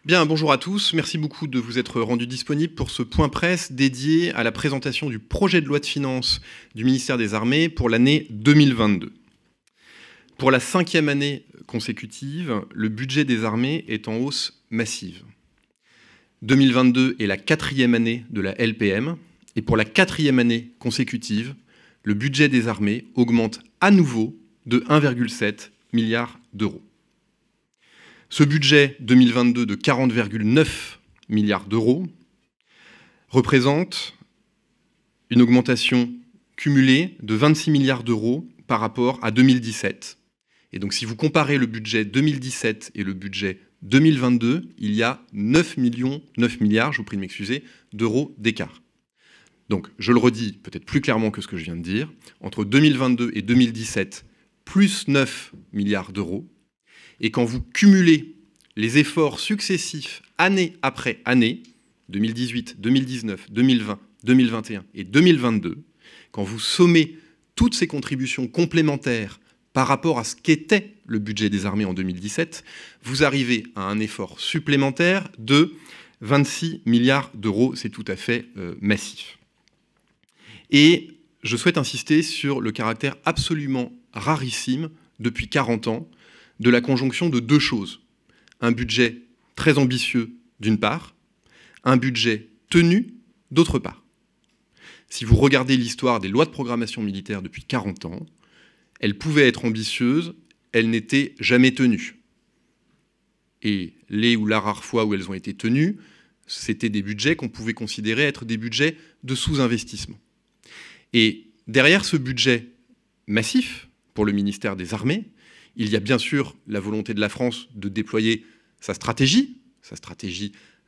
Bien, bonjour à tous. Merci beaucoup de vous être rendus disponibles pour ce point presse dédié à la présentation du projet de loi de finances du ministère des Armées pour l'année 2022. Pour la 5e année consécutive, le budget des armées est en hausse massive. 2022 est la 4e année de la LPM, et pour la 4e année consécutive, le budget des armées augmente à nouveau de 1,7 milliard d'euros. Ce budget 2022 de 40,9 milliards d'euros représente une augmentation cumulée de 26 milliards d'euros par rapport à 2017. Et donc si vous comparez le budget 2017 et le budget 2022, il y a 9 milliards, je vous prie de m'excuser, d'euros d'écart. Donc je le redis peut-être plus clairement que ce que je viens de dire, entre 2022 et 2017, plus 9 milliards d'euros. Et quand vous cumulez les efforts successifs année après année, 2018, 2019, 2020, 2021 et 2022, quand vous sommez toutes ces contributions complémentaires par rapport à ce qu'était le budget des armées en 2017, vous arrivez à un effort supplémentaire de 26 milliards d'euros. C'est tout à fait massif. Et je souhaite insister sur le caractère absolument rarissime, depuis 40 ans, de la conjonction de deux choses. Un budget très ambitieux, d'une part, un budget tenu, d'autre part. Si vous regardez l'histoire des lois de programmation militaire depuis 40 ans, elles pouvaient être ambitieuses, elles n'étaient jamais tenues. Et les ou la rare fois où elles ont été tenues, c'était des budgets qu'on pouvait considérer être des budgets de sous-investissement. Et derrière ce budget massif pour le ministère des Armées, il y a bien sûr la volonté de la France de déployer sa stratégie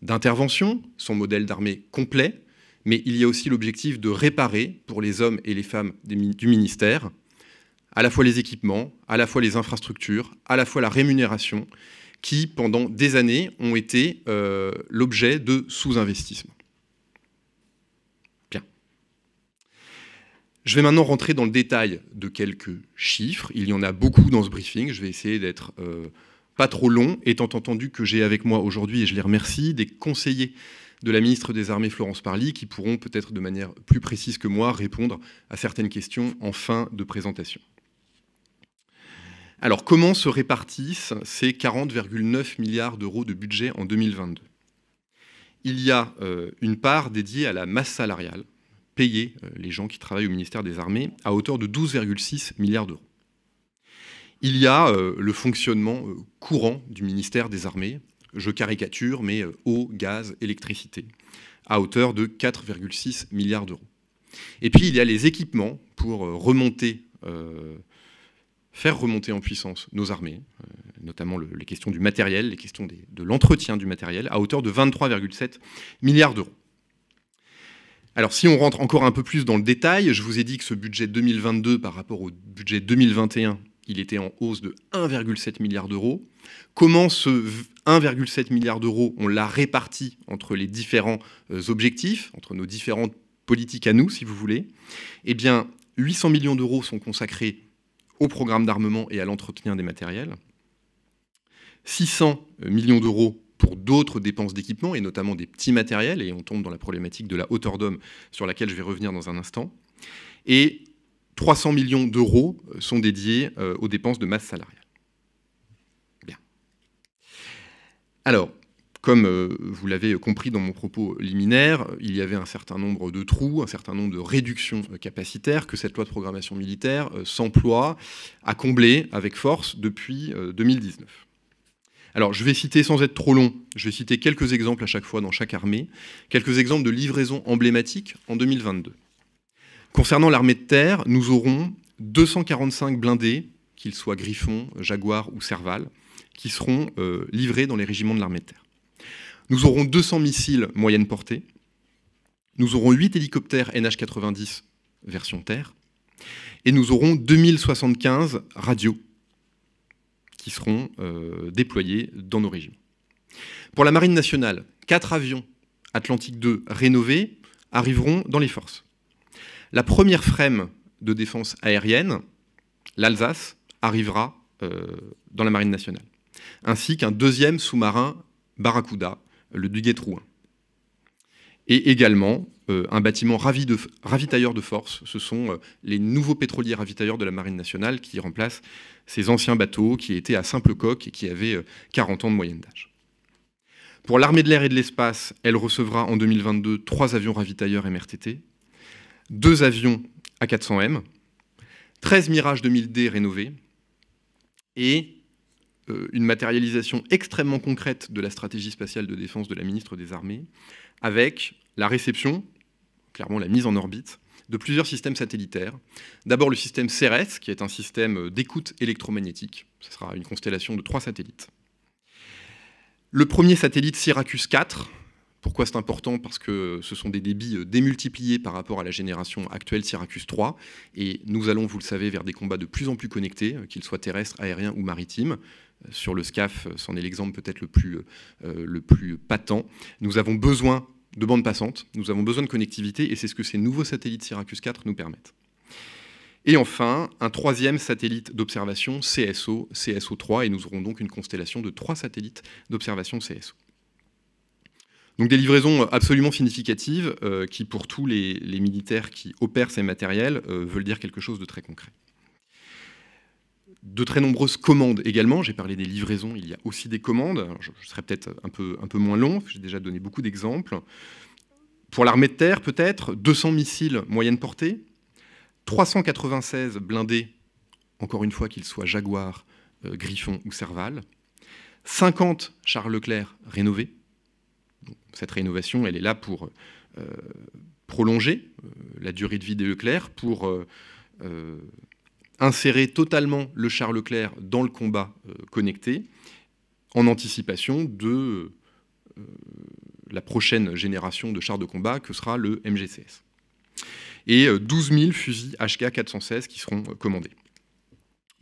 d'intervention, son modèle d'armée complet, mais il y a aussi l'objectif de réparer pour les hommes et les femmes du ministère à la fois les équipements, à la fois les infrastructures, à la fois la rémunération, qui pendant des années ont été l'objet de sous-investissement. Bien. Je vais maintenant rentrer dans le détail de quelques chiffres. Il y en a beaucoup dans ce briefing. Je vais essayer d'être pas trop long, étant entendu que j'ai avec moi aujourd'hui, et je les remercie, des conseillers de la ministre des Armées, Florence Parly, qui pourront peut-être de manière plus précise que moi répondre à certaines questions en fin de présentation. Alors, comment se répartissent ces 40,9 milliards d'euros de budget en 2022 ? Il y a une part dédiée à la masse salariale, payer les gens qui travaillent au ministère des Armées à hauteur de 12,6 milliards d'euros. Il y a le fonctionnement courant du ministère des Armées, je caricature, mais eau, gaz, électricité, à hauteur de 4,6 milliards d'euros. Et puis il y a les équipements pour faire remonter en puissance nos armées, notamment les questions du matériel, les questions de l'entretien du matériel, à hauteur de 23,7 milliards d'euros. Alors si on rentre encore un peu plus dans le détail, je vous ai dit que ce budget 2022 par rapport au budget 2021, il était en hausse de 1,7 milliard d'euros. Comment ce 1,7 milliard d'euros, on l'a réparti entre les différents objectifs, entre nos différentes politiques à nous, si vous voulez ? Eh bien, 800 millions d'euros sont consacrés au programme d'armement et à l'entretien des matériels. 600 millions d'euros pour d'autres dépenses d'équipement, et notamment des petits matériels, et on tombe dans la problématique de la hauteur d'homme, sur laquelle je vais revenir dans un instant. Et 300 millions d'euros sont dédiés aux dépenses de masse salariale. Bien. Alors, comme vous l'avez compris dans mon propos liminaire, il y avait un certain nombre de trous, un certain nombre de réductions capacitaires que cette loi de programmation militaire s'emploie à combler avec force depuis 2019. Alors, je vais citer, sans être trop long, je vais citer quelques exemples à chaque fois dans chaque armée, quelques exemples de livraisons emblématiques en 2022. Concernant l'armée de terre, nous aurons 245 blindés, qu'ils soient Griffon, Jaguar ou Serval, qui seront livrés dans les régiments de l'armée de terre. Nous aurons 200 missiles moyenne portée, nous aurons 8 hélicoptères NH90 version terre, et nous aurons 2075 radios qui seront déployés dans nos régiments. Pour la Marine nationale, 4 avions Atlantique 2 rénovés arriveront dans les forces. La première FREMM de défense aérienne, l'Alsace, arrivera dans la Marine nationale, ainsi qu'un deuxième sous-marin Barracuda, le Duguay-Trouin. Et également un bâtiment ravitailleur de force. Ce sont les nouveaux pétroliers ravitailleurs de la Marine nationale qui remplacent ces anciens bateaux qui étaient à simple coque et qui avaient 40 ans de moyenne d'âge. Pour l'armée de l'air et de l'espace, elle recevra en 2022 3 avions ravitailleurs MRTT, 2 avions A400M, 13 Mirage 2000D rénovés et une matérialisation extrêmement concrète de la stratégie spatiale de défense de la ministre des Armées, avec la réception, clairement la mise en orbite, de plusieurs systèmes satellitaires. D'abord le système CERES, qui est un système d'écoute électromagnétique. Ce sera une constellation de 3 satellites. Le premier satellite Syracuse 4. Pourquoi c'est important? Parce que ce sont des débits démultipliés par rapport à la génération actuelle Syracuse 3. Et nous allons, vous le savez, vers des combats de plus en plus connectés, qu'ils soient terrestres, aériens ou maritimes. Sur le SCAF, c'en est l'exemple peut-être le plus patent. Nous avons besoin de bandes passantes, nous avons besoin de connectivité, et c'est ce que ces nouveaux satellites Syracuse 4 nous permettent. Et enfin, un 3e satellite d'observation CSO, CSO3, et nous aurons donc une constellation de 3 satellites d'observation CSO. Donc des livraisons absolument significatives qui, pour tous les militaires qui opèrent ces matériels, veulent dire quelque chose de très concret. De très nombreuses commandes également. J'ai parlé des livraisons, il y a aussi des commandes. Alors, je serai peut-être un peu moins long, j'ai déjà donné beaucoup d'exemples. Pour l'armée de terre, peut-être, 200 missiles moyenne portée, 396 blindés, encore une fois qu'ils soient Jaguar, Griffon ou Serval, 50 chars Leclerc rénovés. Donc, cette rénovation, elle est là pour prolonger la durée de vie des Leclerc, pour insérer totalement le char Leclerc dans le combat connecté, en anticipation de la prochaine génération de chars de combat que sera le MGCS. Et 12 000 fusils HK 416 qui seront commandés.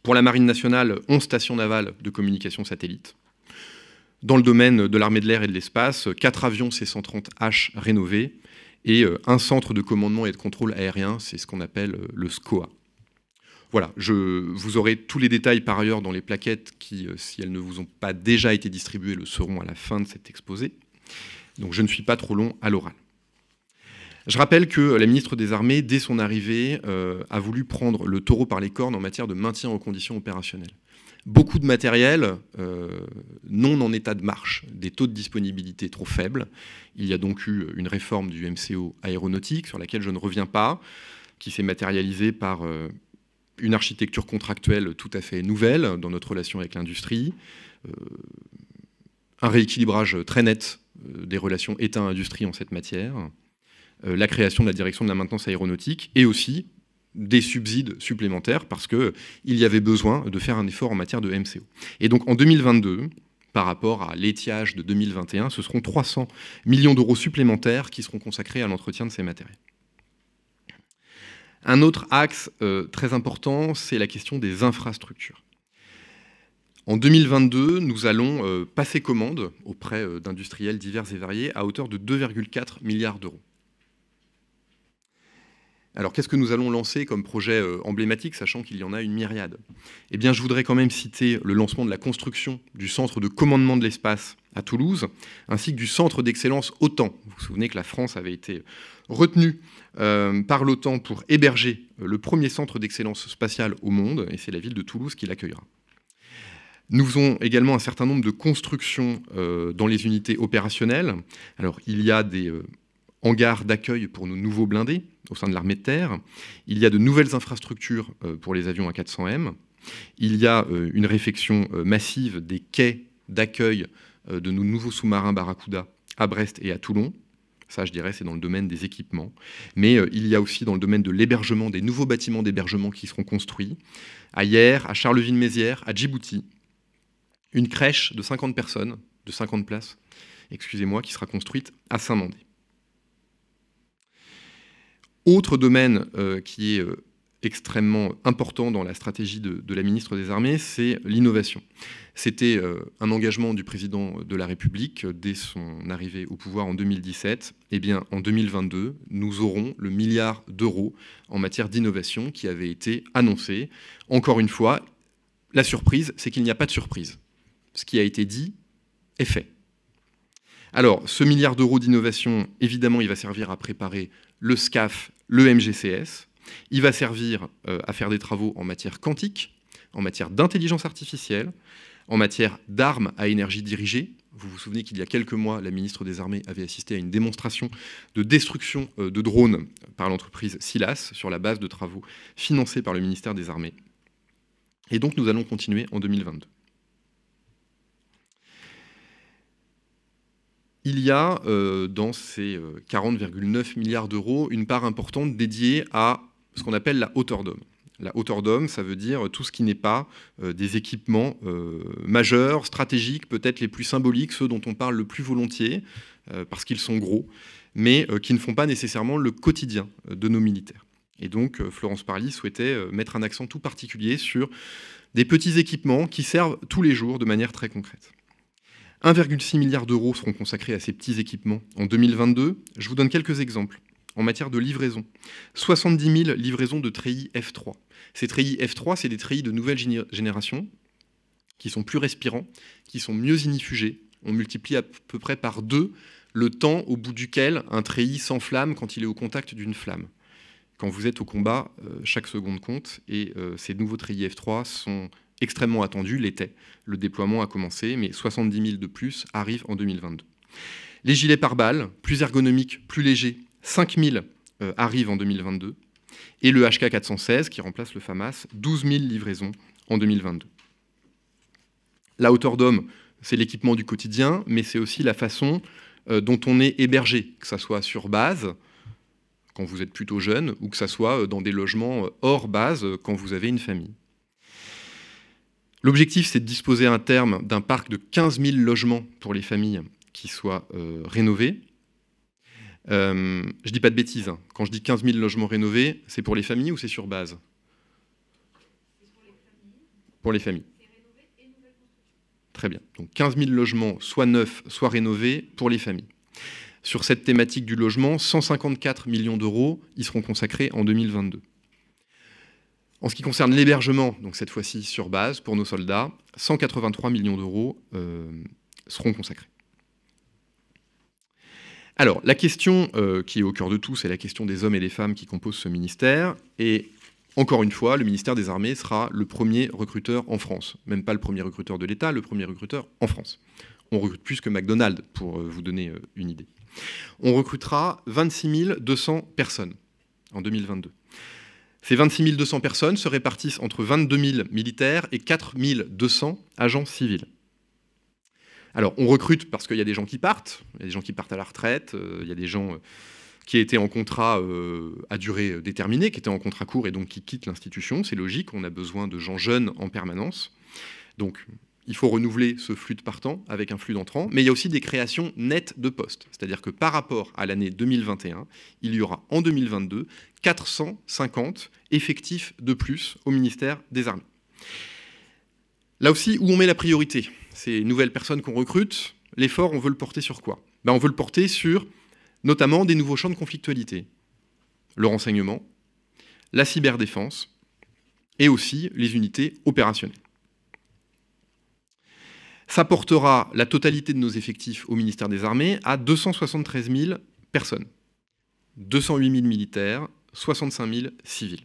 Pour la Marine nationale, 11 stations navales de communication satellite. Dans le domaine de l'armée de l'air et de l'espace, 4 avions C-130H rénovés et un centre de commandement et de contrôle aérien, c'est ce qu'on appelle le SCOA. Voilà, vous aurez tous les détails par ailleurs dans les plaquettes qui, si elles ne vous ont pas déjà été distribuées, le seront à la fin de cet exposé. Donc je ne suis pas trop long à l'oral. Je rappelle que la ministre des Armées, dès son arrivée, a voulu prendre le taureau par les cornes en matière de maintien en conditions opérationnelles. Beaucoup de matériel non en état de marche, des taux de disponibilité trop faibles. Il y a donc eu une réforme du MCO aéronautique, sur laquelle je ne reviens pas, qui s'est matérialisée par une architecture contractuelle tout à fait nouvelle dans notre relation avec l'industrie, un rééquilibrage très net des relations État-industrie en cette matière, la création de la direction de la maintenance aéronautique et aussi des subsides supplémentaires parce qu'il y avait besoin de faire un effort en matière de MCO. Et donc en 2022, par rapport à l'étiage de 2021, ce seront 300 millions d'euros supplémentaires qui seront consacrés à l'entretien de ces matériels. Un autre axe très important, c'est la question des infrastructures. En 2022, nous allons passer commande auprès d'industriels divers et variés à hauteur de 2,4 milliards d'euros. Alors, qu'est-ce que nous allons lancer comme projet emblématique, sachant qu'il y en a une myriade? Eh bien, je voudrais quand même citer le lancement de la construction du centre de commandement de l'espace à Toulouse, ainsi que du centre d'excellence OTAN. Vous vous souvenez que la France avait été retenue par l'OTAN pour héberger le premier centre d'excellence spatiale au monde, et c'est la ville de Toulouse qui l'accueillera. Nous faisons également un certain nombre de constructions dans les unités opérationnelles. Alors, il y a des hangars d'accueil pour nos nouveaux blindés au sein de l'armée de terre. Il y a de nouvelles infrastructures pour les avions A400M. Il y a une réfection massive des quais d'accueil de nos nouveaux sous-marins Barracuda à Brest et à Toulon. Ça, je dirais, c'est dans le domaine des équipements. Mais il y a aussi dans le domaine de l'hébergement, des nouveaux bâtiments d'hébergement qui seront construits à Hyères, à Charleville-Mézières, à Djibouti. Une crèche de 50 personnes, de 50 places, excusez-moi, qui sera construite à Saint-Mandé. Autre domaine qui est extrêmement important dans la stratégie de la ministre des Armées, c'est l'innovation. C'était un engagement du président de la République dès son arrivée au pouvoir en 2017. Eh bien, en 2022, nous aurons le milliard d'euros en matière d'innovation qui avait été annoncé. Encore une fois, la surprise, c'est qu'il n'y a pas de surprise. Ce qui a été dit est fait. Alors, ce milliard d'euros d'innovation, évidemment, il va servir à préparer le SCAF, le MGCS. Il va servir à faire des travaux en matière quantique, en matière d'intelligence artificielle, en matière d'armes à énergie dirigée. Vous vous souvenez qu'il y a quelques mois, la ministre des Armées avait assisté à une démonstration de destruction de drones par l'entreprise Silas sur la base de travaux financés par le ministère des Armées. Et donc nous allons continuer en 2022. Il y a dans ces 40,9 milliards d'euros une part importante dédiée à ce qu'on appelle la hauteur d'homme. La hauteur d'homme, ça veut dire tout ce qui n'est pas des équipements majeurs, stratégiques, peut-être les plus symboliques, ceux dont on parle le plus volontiers, parce qu'ils sont gros, mais qui ne font pas nécessairement le quotidien de nos militaires. Et donc Florence Parly souhaitait mettre un accent tout particulier sur des petits équipements qui servent tous les jours de manière très concrète. 1,6 milliard d'euros seront consacrés à ces petits équipements en 2022. Je vous donne quelques exemples. En matière de livraison, 70 000 livraisons de treillis F3. Ces treillis F3, c'est des treillis de nouvelle génération qui sont plus respirants, qui sont mieux inifugés. On multiplie à peu près par 2 le temps au bout duquel un treillis s'enflamme quand il est au contact d'une flamme. Quand vous êtes au combat, chaque seconde compte, et ces nouveaux treillis F3 sont extrêmement attendus, l'été. Le déploiement a commencé, mais 70 000 de plus arrivent en 2022. Les gilets pare-balles, plus ergonomiques, plus légers, 5 000 arrivent en 2022. Et le HK416, qui remplace le FAMAS, 12 000 livraisons en 2022. La hauteur d'homme, c'est l'équipement du quotidien, mais c'est aussi la façon dont on est hébergé, que ce soit sur base, quand vous êtes plutôt jeune, ou que ce soit dans des logements hors base, quand vous avez une famille. L'objectif, c'est de disposer à un terme d'un parc de 15 000 logements pour les familles qui soient rénovés. Je ne dis pas de bêtises. Hein. Quand je dis 15 000 logements rénovés, c'est pour les familles ou c'est sur base? Pour les familles. Très bien. Donc 15 000 logements, soit neufs, soit rénovés, pour les familles. Sur cette thématique du logement, 154 millions d'euros y seront consacrés en 2022. En ce qui concerne l'hébergement, donc cette fois-ci sur base, pour nos soldats, 183 millions d'euros seront consacrés. Alors, la question qui est au cœur de tout, c'est la question des hommes et des femmes qui composent ce ministère. Et encore une fois, le ministère des Armées sera le premier recruteur en France. Même pas le premier recruteur de l'État, le premier recruteur en France. On recrute plus que McDonald's, pour vous donner une idée. On recrutera 26 200 personnes en 2022. Ces 26 200 personnes se répartissent entre 22 000 militaires et 4 200 agents civils. Alors, on recrute parce qu'il y a des gens qui partent, il y a des gens qui partent à la retraite, il y a des gens qui étaient en contrat à durée déterminée, qui étaient en contrat court et donc qui quittent l'institution. C'est logique, on a besoin de gens jeunes en permanence. Donc, il faut renouveler ce flux de partants avec un flux d'entrants, mais il y a aussi des créations nettes de postes. C'est-à-dire que par rapport à l'année 2021, il y aura en 2022 450 effectifs de plus au ministère des Armées. Là aussi, où on met la priorité? Ces nouvelles personnes qu'on recrute, l'effort, on veut le porter sur quoi? On veut le porter sur notamment des nouveaux champs de conflictualité. Le renseignement, la cyberdéfense et aussi les unités opérationnelles. Ça portera la totalité de nos effectifs au ministère des Armées à 273 000 personnes. 208 000 militaires, 65 000 civils.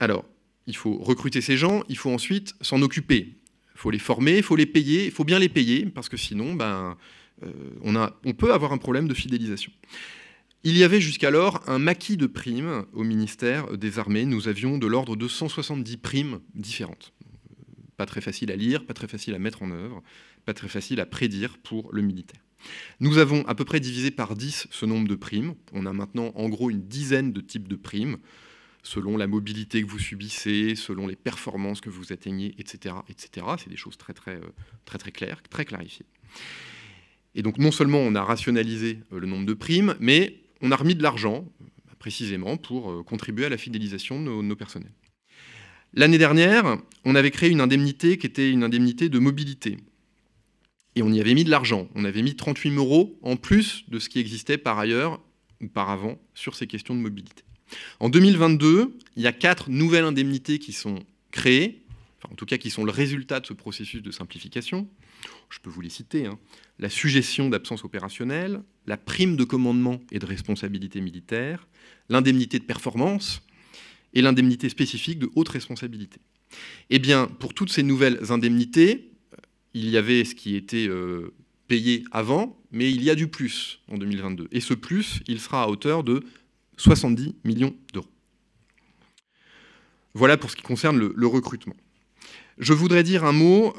Alors, il faut recruter ces gens, il faut ensuite s'en occuper. Il faut les former, il faut les payer, il faut bien les payer, parce que sinon, on peut avoir un problème de fidélisation. Il y avait jusqu'alors un maquis de primes au ministère des Armées. Nous avions de l'ordre de 170 primes différentes. Pas très facile à lire, pas très facile à mettre en œuvre, pas très facile à prédire pour le militaire. Nous avons à peu près divisé par 10 ce nombre de primes. On a maintenant en gros une dizaine de types de primes, selon la mobilité que vous subissez, selon les performances que vous atteignez, etc. etc. C'est des choses très claires, très clarifiées. Et donc non seulement on a rationalisé le nombre de primes, mais on a remis de l'argent, précisément, pour contribuer à la fidélisation de nos personnels. L'année dernière, on avait créé une indemnité qui était une indemnité de mobilité. Et on y avait mis de l'argent. On avait mis 38 000 € en plus de ce qui existait par ailleurs, auparavant, sur ces questions de mobilité. En 2022, il y a 4 nouvelles indemnités qui sont créées, enfin en tout cas qui sont le résultat de ce processus de simplification. Je peux vous les citer, hein. La suggestion d'absence opérationnelle, la prime de commandement et de responsabilité militaire, l'indemnité de performance et l'indemnité spécifique de haute responsabilité. Eh bien, pour toutes ces nouvelles indemnités, il y avait ce qui était payé avant, mais il y a du plus en 2022. Et ce plus, il sera à hauteur de 70 millions d'euros. Voilà pour ce qui concerne le recrutement. Je voudrais dire un mot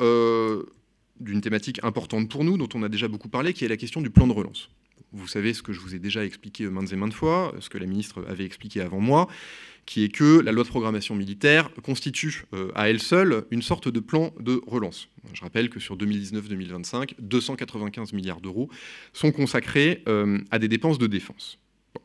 d'une thématique importante pour nous, dont on a déjà beaucoup parlé, qui est la question du plan de relance. Vous savez ce que je vous ai déjà expliqué maintes et maintes fois, ce que la ministre avait expliqué avant moi, qui est que la loi de programmation militaire constitue à elle seule une sorte de plan de relance. Je rappelle que sur 2019-2025, 295 milliards d'euros sont consacrés à des dépenses de défense. Bon.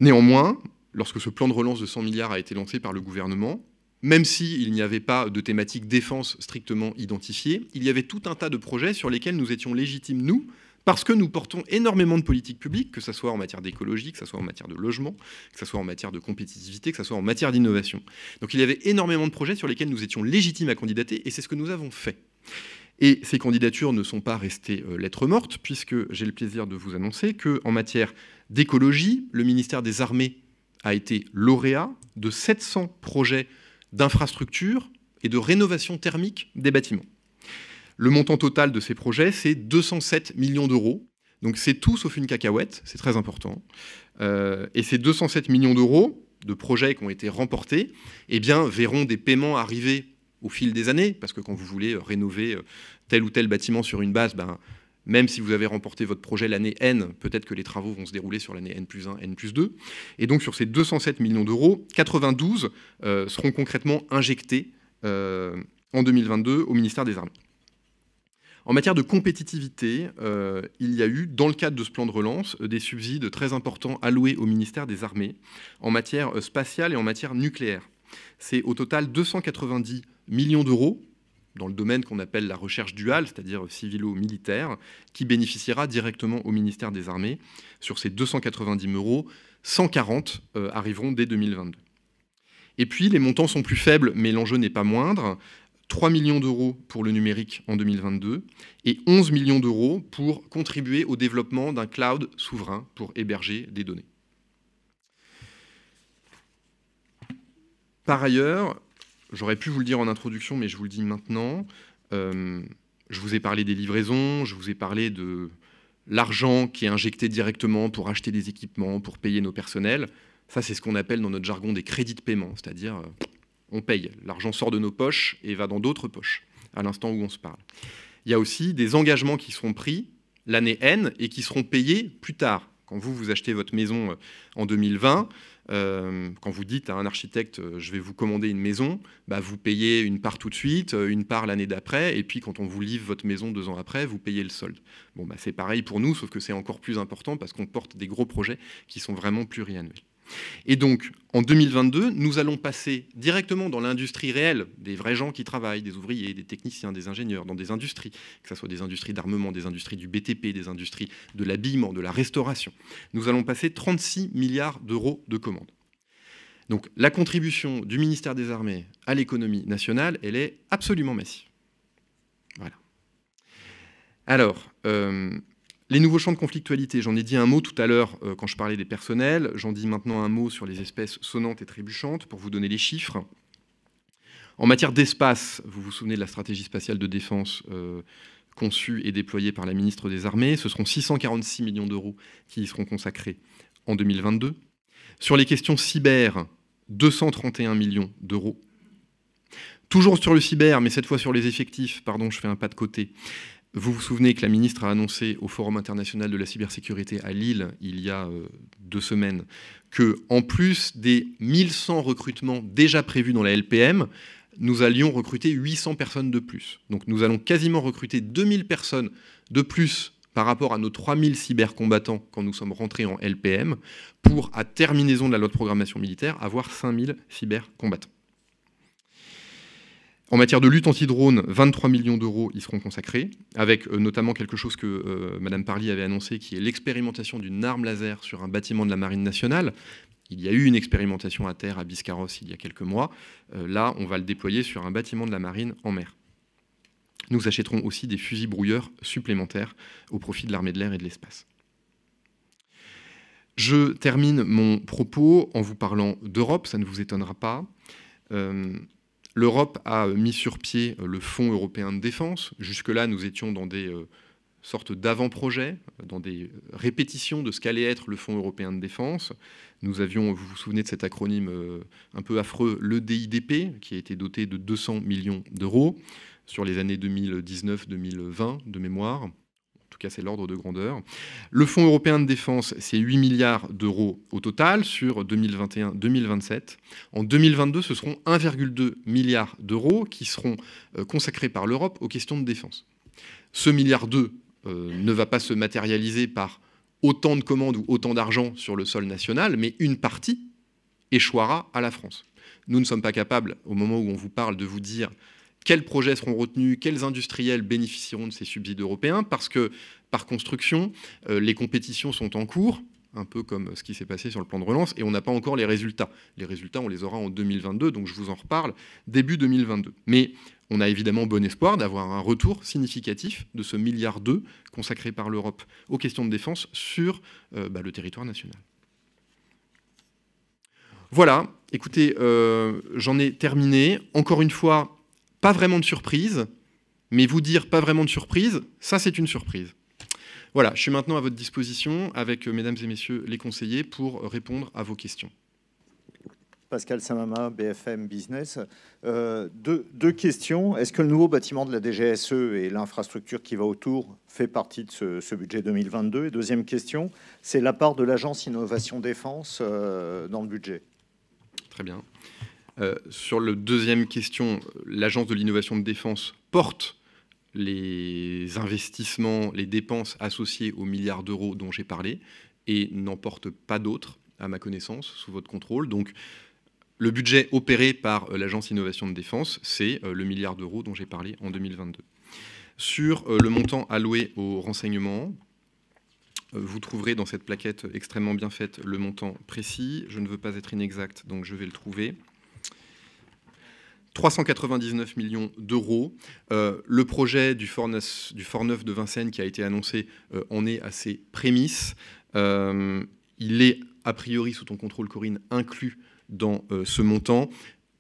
Néanmoins, lorsque ce plan de relance de 100 milliards a été lancé par le gouvernement, même s'il n'y avait pas de thématique défense strictement identifiée, il y avait tout un tas de projets sur lesquels nous étions légitimes, nous, parce que nous portons énormément de politiques publiques, que ce soit en matière d'écologie, que ce soit en matière de logement, que ce soit en matière de compétitivité, que ce soit en matière d'innovation. Donc il y avait énormément de projets sur lesquels nous étions légitimes à candidater, et c'est ce que nous avons fait. Et ces candidatures ne sont pas restées lettres mortes, puisque j'ai le plaisir de vous annoncer qu'en matière d'écologie, le ministère des Armées a été lauréat de 700 projets d'infrastructures et de rénovation thermique des bâtiments. Le montant total de ces projets, c'est 207 millions d'euros. Donc c'est tout sauf une cacahuète, c'est très important. Et ces 207 millions d'euros de projets qui ont été remportés, eh bien, verront des paiements arriver au fil des années, parce que quand vous voulez rénover tel ou tel bâtiment sur une base, même si vous avez remporté votre projet l'année N, peut-être que les travaux vont se dérouler sur l'année N+1, N+2. Et donc sur ces 207 millions d'euros, 92 seront concrètement injectés en 2022 au ministère des Armées. En matière de compétitivité, il y a eu, dans le cadre de ce plan de relance, des subsides très importants alloués au ministère des Armées en matière spatiale et en matière nucléaire. C'est au total 290 millions d'euros dans le domaine qu'on appelle la recherche duale, c'est-à-dire civilo-militaire, qui bénéficiera directement au ministère des Armées. Sur ces 290 euros, 140 arriveront dès 2022. Et puis, les montants sont plus faibles, mais l'enjeu n'est pas moindre. 3 millions d'euros pour le numérique en 2022 et 11 millions d'euros pour contribuer au développement d'un cloud souverain pour héberger des données. Par ailleurs, j'aurais pu vous le dire en introduction, mais je vous le dis maintenant, je vous ai parlé des livraisons, je vous ai parlé de l'argent qui est injecté directement pour acheter des équipements, pour payer nos personnels. Ça, c'est ce qu'on appelle dans notre jargon des crédits de paiement, c'est-à-dire on paye, l'argent sort de nos poches et va dans d'autres poches à l'instant où on se parle. Il y a aussi des engagements qui seront pris l'année N et qui seront payés plus tard. Quand vous achetez votre maison en 2020, quand vous dites à un architecte « je vais vous commander une maison », vous payez une part tout de suite, une part l'année d'après, et puis quand on vous livre votre maison 2 ans après, vous payez le solde. Bon, c'est pareil pour nous, sauf que c'est encore plus important parce qu'on porte des gros projets qui sont vraiment pluriannuels. Et donc, en 2022, nous allons passer directement dans l'industrie réelle, des vrais gens qui travaillent, des ouvriers, des techniciens, des ingénieurs, dans des industries, que ce soit des industries d'armement, des industries du BTP, des industries de l'habillement, de la restauration. Nous allons passer 36 milliards d'euros de commandes. Donc, la contribution du ministère des Armées à l'économie nationale, elle est absolument massive. Voilà. Alors, les nouveaux champs de conflictualité, j'en ai dit un mot tout à l'heure quand je parlais des personnels, j'en dis maintenant un mot sur les espèces sonnantes et trébuchantes pour vous donner les chiffres. En matière d'espace, vous vous souvenez de la stratégie spatiale de défense conçue et déployée par la ministre des Armées, ce seront 646 millions d'euros qui y seront consacrés en 2022. Sur les questions cyber, 231 millions d'euros. Toujours sur le cyber, mais cette fois sur les effectifs, pardon, je fais un pas de côté. Vous vous souvenez que la ministre a annoncé au Forum international de la cybersécurité à Lille, il y a 2 semaines, qu'en plus des 1100 recrutements déjà prévus dans la LPM, nous allions recruter 800 personnes de plus. Donc nous allons quasiment recruter 2000 personnes de plus par rapport à nos 3000 cybercombattants quand nous sommes rentrés en LPM, pour, à terminaison de la loi de programmation militaire, avoir 5000 cybercombattants. En matière de lutte anti-drone, 23 millions d'euros y seront consacrés, avec notamment quelque chose que Madame Parly avait annoncé, qui est l'expérimentation d'une arme laser sur un bâtiment de la Marine nationale. Il y a eu une expérimentation à terre à Biscarros il y a quelques mois. Là, on va le déployer sur un bâtiment de la Marine en mer. Nous achèterons aussi des fusils brouilleurs supplémentaires au profit de l'armée de l'air et de l'espace. Je termine mon propos en vous parlant d'Europe, ça ne vous étonnera pas. L'Europe a mis sur pied le Fonds européen de défense. Jusque-là, nous étions dans des sortes d'avant-projets, dans des répétitions de ce qu'allait être le Fonds européen de défense. Nous avions, vous vous souvenez de cet acronyme un peu affreux, le DIDP, qui a été doté de 200 millions d'euros sur les années 2019-2020 de mémoire. En tout cas, c'est l'ordre de grandeur. Le Fonds européen de défense, c'est 8 milliards d'euros au total sur 2021-2027. En 2022, ce seront 1,2 milliard d'euros qui seront consacrés par l'Europe aux questions de défense. Ce milliard ne va pas se matérialiser par autant de commandes ou autant d'argent sur le sol national, mais une partie échouera à la France. Nous ne sommes pas capables, au moment où on vous parle, de vous dire quels projets seront retenus, quels industriels bénéficieront de ces subsides européens, parce que, par construction, les compétitions sont en cours, un peu comme ce qui s'est passé sur le plan de relance, et on n'a pas encore les résultats. Les résultats, on les aura en 2022, donc je vous en reparle début 2022. Mais on a évidemment bon espoir d'avoir un retour significatif de ce milliard consacré par l'Europe aux questions de défense sur le territoire national. Voilà, écoutez, j'en ai terminé. Encore une fois, pas vraiment de surprise, mais vous dire pas vraiment de surprise, ça c'est une surprise. Voilà, je suis maintenant à votre disposition avec mesdames et messieurs les conseillers pour répondre à vos questions. Pascal Samama, BFM Business. Deux questions. Est-ce que le nouveau bâtiment de la DGSE et l'infrastructure qui va autour fait partie de ce budget 2022? Et deuxième question, c'est la part de l'Agence Innovation Défense dans le budget. Très bien. Sur la deuxième question, l'Agence de l'innovation de défense porte les investissements, les dépenses associées aux milliards d'euros dont j'ai parlé et n'en porte pas d'autres, à ma connaissance, sous votre contrôle. Donc, le budget opéré par l'Agence Innovation de Défense, c'est le milliard d'euros dont j'ai parlé en 2022. Sur le montant alloué au renseignement, vous trouverez dans cette plaquette extrêmement bien faite le montant précis. Je ne veux pas être inexact, donc je vais le trouver. 399 millions d'euros. Le projet du Fort Neuf de Vincennes qui a été annoncé en est à ses prémices. Il est, a priori, sous ton contrôle, Corinne, inclus dans ce montant.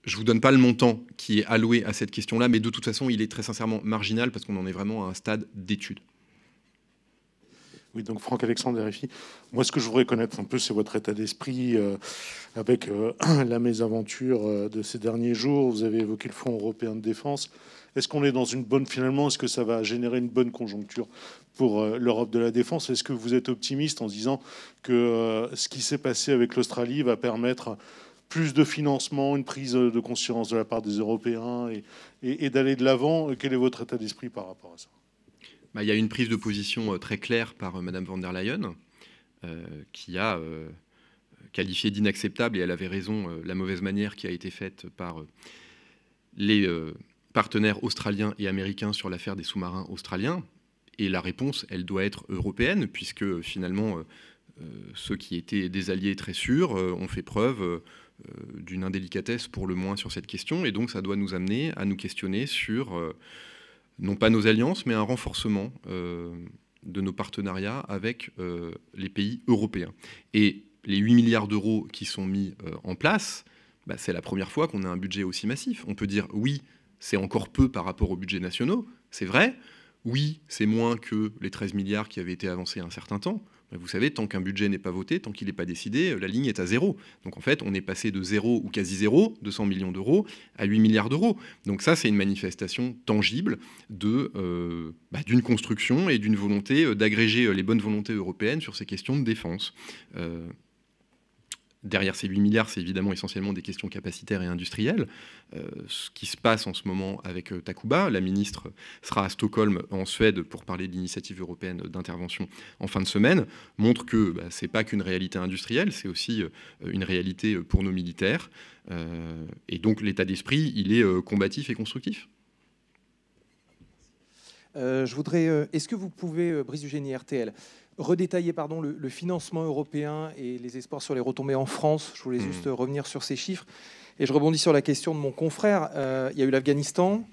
Je ne vous donne pas le montant qui est alloué à cette question-là, mais de toute façon, il est très sincèrement marginal parce qu'on en est vraiment à un stade d'étude. Oui, donc Franck-Alexandre RFI. Moi, ce que je voudrais connaître un peu, c'est votre état d'esprit avec la mésaventure de ces derniers jours. Vous avez évoqué le Fonds européen de défense. Est-ce qu'on est dans une bonne, finalement, est-ce que ça va générer une bonne conjoncture pour l'Europe de la défense? Est-ce que vous êtes optimiste en disant que ce qui s'est passé avec l'Australie va permettre plus de financement, une prise de conscience de la part des Européens et d'aller de l'avant? Quel est votre état d'esprit par rapport à ça? Il y a une prise de position très claire par Madame von der Leyen, qui a qualifié d'inacceptable, et elle avait raison, la mauvaise manière qui a été faite par les partenaires australiens et américains sur l'affaire des sous-marins australiens. Et la réponse, elle doit être européenne, puisque finalement, ceux qui étaient des alliés très sûrs ont fait preuve d'une indélicatesse pour le moins sur cette question. Et donc, ça doit nous amener à nous questionner sur non pas nos alliances, mais un renforcement de nos partenariats avec les pays européens. Et les 8 milliards d'euros qui sont mis en place, c'est la première fois qu'on a un budget aussi massif. On peut dire oui, c'est encore peu par rapport aux budgets nationaux, c'est vrai. Oui, c'est moins que les 13 milliards qui avaient été avancés à un certain temps. Vous savez, tant qu'un budget n'est pas voté, tant qu'il n'est pas décidé, la ligne est à zéro. Donc en fait, on est passé de zéro ou quasi zéro, 200 millions d'euros, à 8 milliards d'euros. Donc ça, c'est une manifestation tangible d'une construction et d'une volonté d'agréger les bonnes volontés européennes sur ces questions de défense. derrière ces 8 milliards, c'est évidemment essentiellement des questions capacitaires et industrielles. Ce qui se passe en ce moment avec Takuba, la ministre sera à Stockholm, en Suède, pour parler de l'initiative européenne d'intervention en fin de semaine, montre que ce n'est pas qu'une réalité industrielle, c'est aussi une réalité pour nos militaires. Et donc l'état d'esprit, il est combatif et constructif. Je voudrais, est-ce que vous pouvez, Brice Dugénier, RTL, redétailler le financement européen et les espoirs sur les retombées en France? Je voulais juste revenir sur ces chiffres. Et je rebondis sur la question de mon confrère. Il y a eu l'Afghanistan,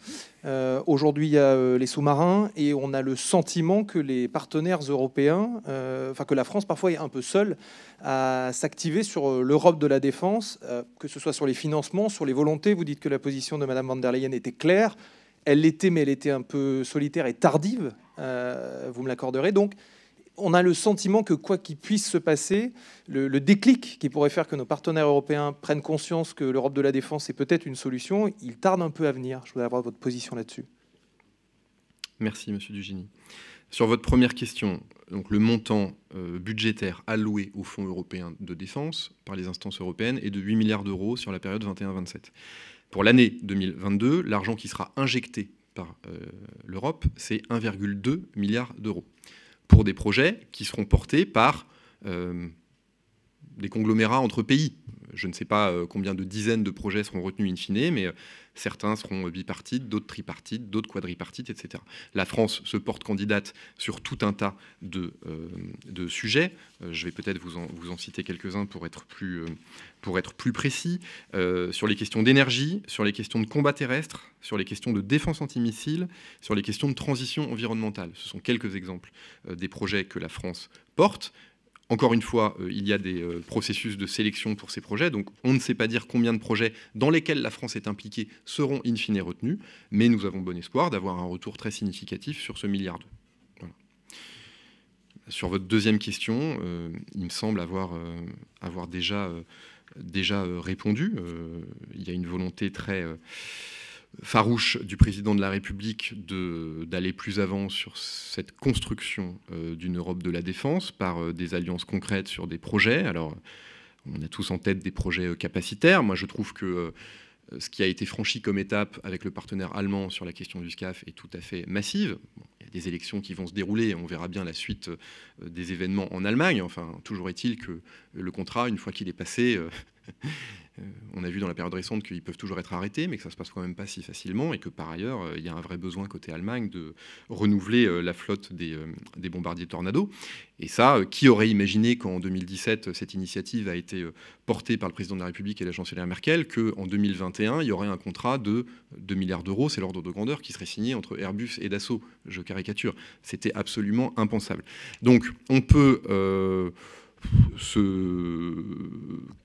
aujourd'hui il y a les sous-marins, et on a le sentiment que les partenaires européens, que la France parfois est un peu seule à s'activer sur l'Europe de la défense, que ce soit sur les financements, sur les volontés. Vous dites que la position de Mme von der Leyen était claire. Elle l'était, mais elle était un peu solitaire et tardive, vous me l'accorderez. Donc, on a le sentiment que quoi qu'il puisse se passer, le déclic qui pourrait faire que nos partenaires européens prennent conscience que l'Europe de la défense est peut-être une solution, il tarde un peu à venir. Je voudrais avoir votre position là-dessus. Merci, Monsieur Dugénier. Sur votre première question, donc le montant budgétaire alloué au Fonds européen de défense par les instances européennes est de 8 milliards d'euros sur la période 21-27. Pour l'année 2022, l'argent qui sera injecté par l'Europe, c'est 1,2 milliard d'euros pour des projets qui seront portés par des conglomérats entre pays. Je ne sais pas combien de dizaines de projets seront retenus in fine, mais certains seront bipartites, d'autres tripartites, d'autres quadripartites, etc. La France se porte candidate sur tout un tas de sujets. Je vais peut-être vous en citer quelques-uns pour être plus précis. Sur les questions d'énergie, sur les questions de combat terrestre, sur les questions de défense antimissile, sur les questions de transition environnementale. Ce sont quelques exemples des projets que la France porte. Encore une fois, il y a des processus de sélection pour ces projets, donc on ne sait pas dire combien de projets dans lesquels la France est impliquée seront in fine retenus, mais nous avons bon espoir d'avoir un retour très significatif sur ce milliard d'euros. Voilà. Sur votre deuxième question, il me semble avoir déjà répondu. Il y a une volonté très farouche du président de la République d'aller plus avant sur cette construction d'une Europe de la défense par des alliances concrètes sur des projets. Alors, on a tous en tête des projets capacitaires. Moi, je trouve que ce qui a été franchi comme étape avec le partenaire allemand sur la question du SCAF est tout à fait massive. Bon, il y a des élections qui vont se dérouler et on verra bien la suite des événements en Allemagne. Enfin, toujours est-il que le contrat, une fois qu'il est passé... on a vu dans la période récente qu'ils peuvent toujours être arrêtés, mais que ça ne se passe quand même pas si facilement et que par ailleurs, il y a un vrai besoin côté Allemagne de renouveler la flotte des bombardiers Tornado. Et ça, qui aurait imaginé qu'en 2017, cette initiative a été portée par le président de la République et la chancelière Merkel, qu'en 2021, il y aurait un contrat de 2 milliards d'euros, c'est l'ordre de grandeur, qui serait signé entre Airbus et Dassault. Je caricature. C'était absolument impensable. Donc, on peut...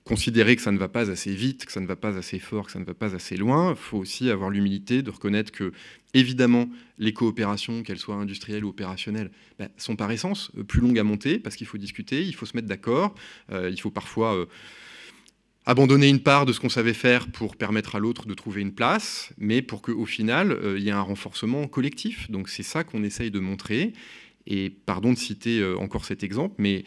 considérer que ça ne va pas assez vite, que ça ne va pas assez fort, que ça ne va pas assez loin. Il faut aussi avoir l'humilité de reconnaître que, évidemment, les coopérations, qu'elles soient industrielles ou opérationnelles, sont par essence plus longues à monter parce qu'il faut discuter, il faut se mettre d'accord, il faut parfois abandonner une part de ce qu'on savait faire pour permettre à l'autre de trouver une place, mais pour qu'au final, il y ait un renforcement collectif. Donc c'est ça qu'on essaye de montrer. Et pardon de citer encore cet exemple, mais